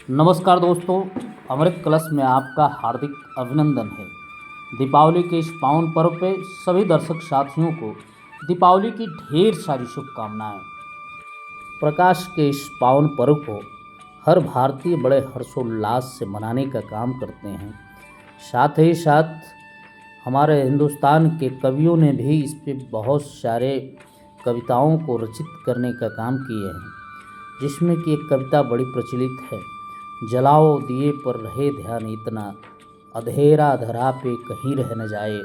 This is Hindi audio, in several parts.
नमस्कार दोस्तों, अमृत कलश में आपका हार्दिक अभिनंदन है। दीपावली के इस पावन पर्व पे सभी दर्शक साथियों को दीपावली की ढेर सारी शुभकामनाएं। प्रकाश के इस पावन पर्व को हर भारतीय बड़े हर्षोल्लास से मनाने का काम करते हैं। साथ ही साथ हमारे हिंदुस्तान के कवियों ने भी इस पे बहुत सारे कविताओं को रचित करने का काम किए हैं, जिसमें कि एक कविता बड़ी प्रचलित है, जलाओ दिए पर रहे ध्यान इतना, अधेरा धरा पे कहीं रह न जाए।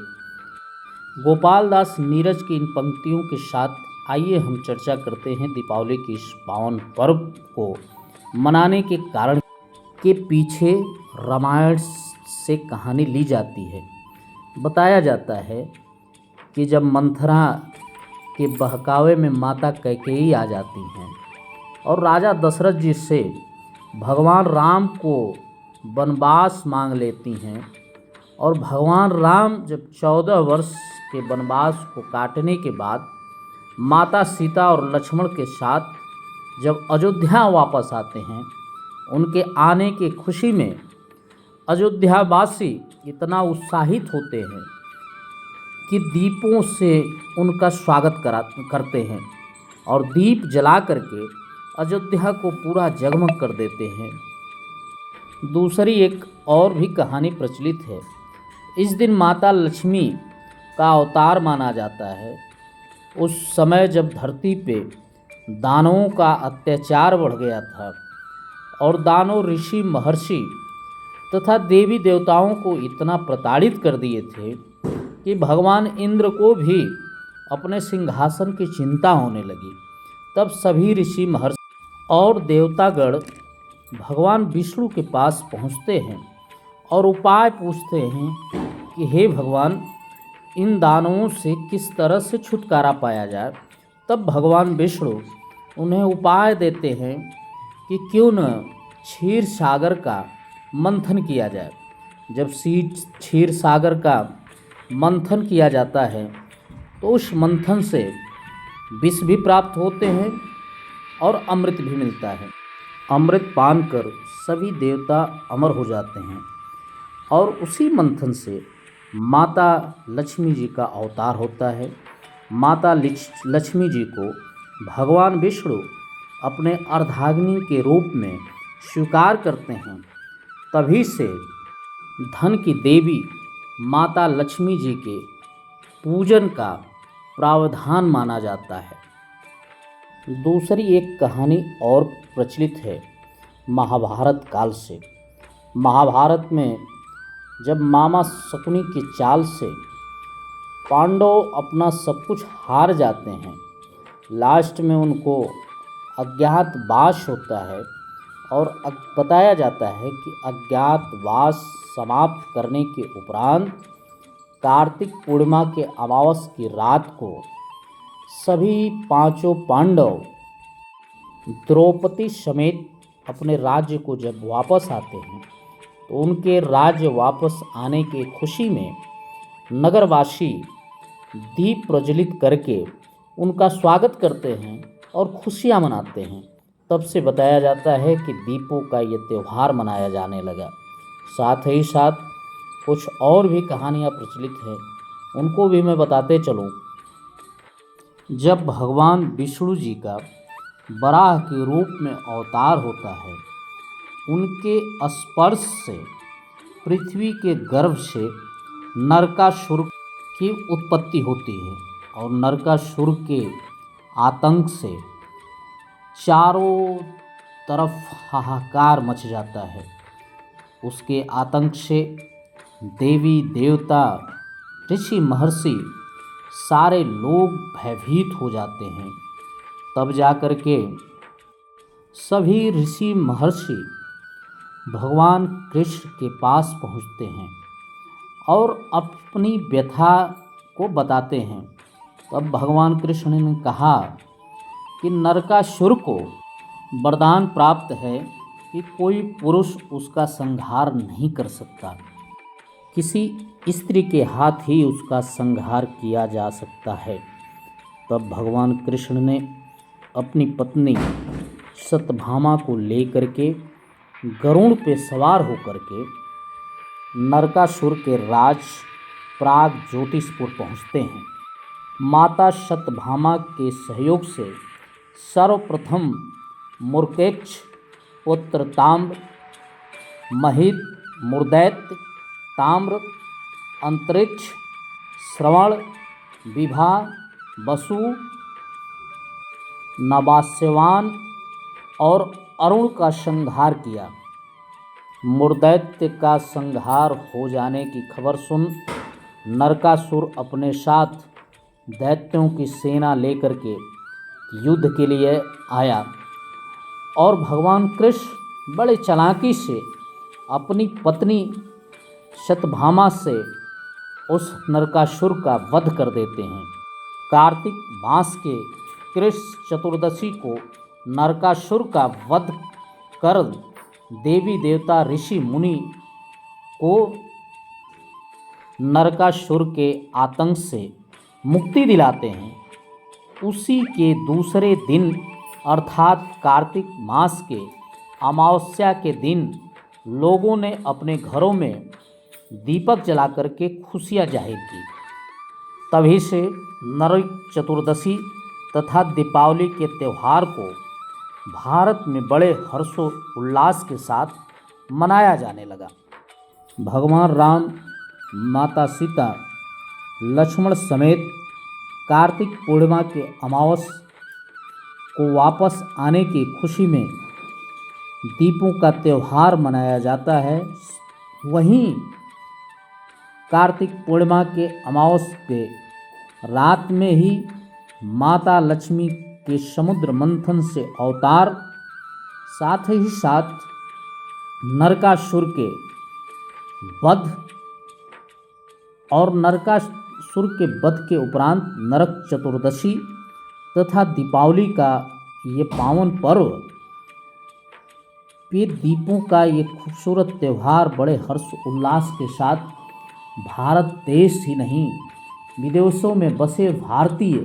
गोपाल दास नीरज की इन पंक्तियों के साथ आइए हम चर्चा करते हैं दीपावली की इस पावन पर्व को मनाने के कारण के पीछे रामायण से कहानी ली जाती है। बताया जाता है कि जब मंथरा के बहकावे में माता कैकेयी आ जाती हैं और राजा दशरथ जी से भगवान राम को वनवास मांग लेती हैं, और भगवान राम जब 14 वर्ष के वनवास को काटने के बाद माता सीता और लक्ष्मण के साथ जब अयोध्या वापस आते हैं, उनके आने की खुशी में अयोध्यावासी इतना उत्साहित होते हैं कि दीपों से उनका स्वागत करते हैं और दीप जला करके अयोध्या को पूरा जगमग कर देते हैं। दूसरी एक और भी कहानी प्रचलित है। इस दिन माता लक्ष्मी का अवतार माना जाता है। उस समय जब धरती पे दानवों का अत्याचार बढ़ गया था और दानव ऋषि महर्षि तथा देवी देवताओं को इतना प्रताड़ित कर दिए थे कि भगवान इंद्र को भी अपने सिंहासन की चिंता होने लगी। तब सभी ऋषि महर्षि और देवतागण भगवान विष्णु के पास पहुँचते हैं और उपाय पूछते हैं कि हे भगवान, इन दानवों से किस तरह से छुटकारा पाया जाए। तब भगवान विष्णु उन्हें उपाय देते हैं कि क्यों न क्षीर सागर का मंथन किया जाए। जब क्षीर सागर का मंथन किया जाता है तो उस मंथन से विष भी प्राप्त होते हैं और अमृत भी मिलता है। अमृत पान कर सभी देवता अमर हो जाते हैं और उसी मंथन से माता लक्ष्मी जी का अवतार होता है। माता लक्ष्मी जी को भगवान विष्णु अपने अर्धाग्नि के रूप में स्वीकार करते हैं। तभी से धन की देवी माता लक्ष्मी जी के पूजन का प्रावधान माना जाता है। दूसरी एक कहानी और प्रचलित है महाभारत काल से। महाभारत में जब मामा शकुनी की चाल से पांडव अपना सब कुछ हार जाते हैं, लास्ट में उनको अज्ञातवास होता है और बताया जाता है कि अज्ञातवास समाप्त करने के उपरांत कार्तिक पूर्णिमा के अमावस की रात को सभी पांचों पांडव द्रौपदी समेत अपने राज्य को जब वापस आते हैं तो उनके राज्य वापस आने की खुशी में नगरवासी दीप प्रज्वलित करके उनका स्वागत करते हैं और खुशियां मनाते हैं। तब से बताया जाता है कि दीपों का ये त्यौहार मनाया जाने लगा। साथ ही साथ कुछ और भी कहानियाँ प्रचलित हैं, उनको भी मैं बताते चलूँ। जब भगवान विष्णु जी का वराह के रूप में अवतार होता है, उनके स्पर्श से पृथ्वी के गर्भ से नरकासुर की उत्पत्ति होती है और नरकासुर के आतंक से चारों तरफ हाहाकार मच जाता है। उसके आतंक से देवी देवता ऋषि महर्षि सारे लोग भयभीत हो जाते हैं। तब जाकर के सभी ऋषि महर्षि भगवान कृष्ण के पास पहुँचते हैं और अपनी व्यथा को बताते हैं। तब भगवान कृष्ण ने कहा कि नरकासुर को वरदान प्राप्त है कि कोई पुरुष उसका संहार नहीं कर सकता, किसी स्त्री के हाथ ही उसका संहार किया जा सकता है। तब भगवान कृष्ण ने अपनी पत्नी सत्यभामा को लेकर के गरुड़ पे सवार होकर के नरकासुर के राज प्राग ज्योतिषपुर पहुंचते हैं। माता सत्यभामा के सहयोग से सर्वप्रथम मुर्केक्ष पुत्र ताम्र, महित, मुर्दैत्य, ताम्र, अंतरिक्ष, श्रवण, विभा, वसु, नवास्यवान और अरुण का संहार किया। मुर्दैत्य का संहार हो जाने की खबर सुन नरकासुर अपने साथ दैत्यों की सेना लेकर के युद्ध के लिए आया और भगवान कृष्ण बड़े चालाकी से अपनी पत्नी सत्यभामा से उस नरकासुर का वध कर देते हैं। कार्तिक मास के कृष्ण चतुर्दशी को नरकासुर का वध कर देवी देवता ऋषि मुनि को नरकासुर के आतंक से मुक्ति दिलाते हैं। उसी के दूसरे दिन अर्थात कार्तिक मास के अमावस्या के दिन लोगों ने अपने घरों में दीपक जला करके खुशियाँ जाहिर की। तभी से नरक चतुर्दशी तथा दीपावली के त्यौहार को भारत में बड़े हर्षोल्लास के साथ मनाया जाने लगा। भगवान राम, माता सीता, लक्ष्मण समेत कार्तिक पूर्णिमा के अमावस को वापस आने की खुशी में दीपों का त्यौहार मनाया जाता है। वहीं कार्तिक पूर्णिमा के अमावस के रात में ही माता लक्ष्मी के समुद्र मंथन से अवतार, साथ ही साथ नरकासुर के वध और नरकासुर के वध के उपरांत नरक चतुर्दशी तथा दीपावली का ये पावन पर्व, ये दीपों का ये खूबसूरत त्यौहार बड़े हर्ष उल्लास के साथ भारत देश ही नहीं विदेशों में बसे भारतीय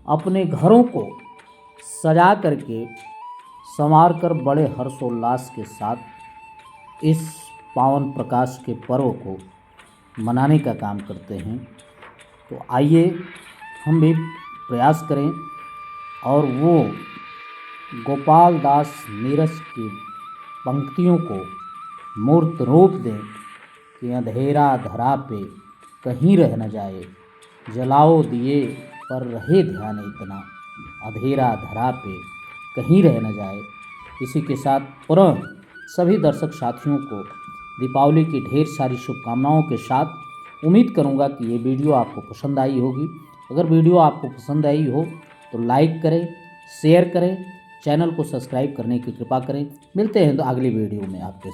अपने घरों को सजा करके संवार कर बड़े हर्षोल्लास के साथ इस पावन प्रकाश के पर्व को मनाने का काम करते हैं। तो आइए हम भी प्रयास करें और वो गोपाल दास नीरज की पंक्तियों को मूर्त रूप दें कि अंधेरा धरा पे कहीं रह न जाए, जलाओ दिए पर रहे ध्यान इतना, अंधेरा धरा पे कहीं रह न जाए। इसी के साथ पुनः सभी दर्शक साथियों को दीपावली की ढेर सारी शुभकामनाओं के साथ उम्मीद करूंगा कि ये वीडियो आपको पसंद आई होगी। अगर वीडियो आपको पसंद आई हो तो लाइक करें, शेयर करें, चैनल को सब्सक्राइब करने की कृपा करें। मिलते हैं तो अगली वीडियो में आपके साथ।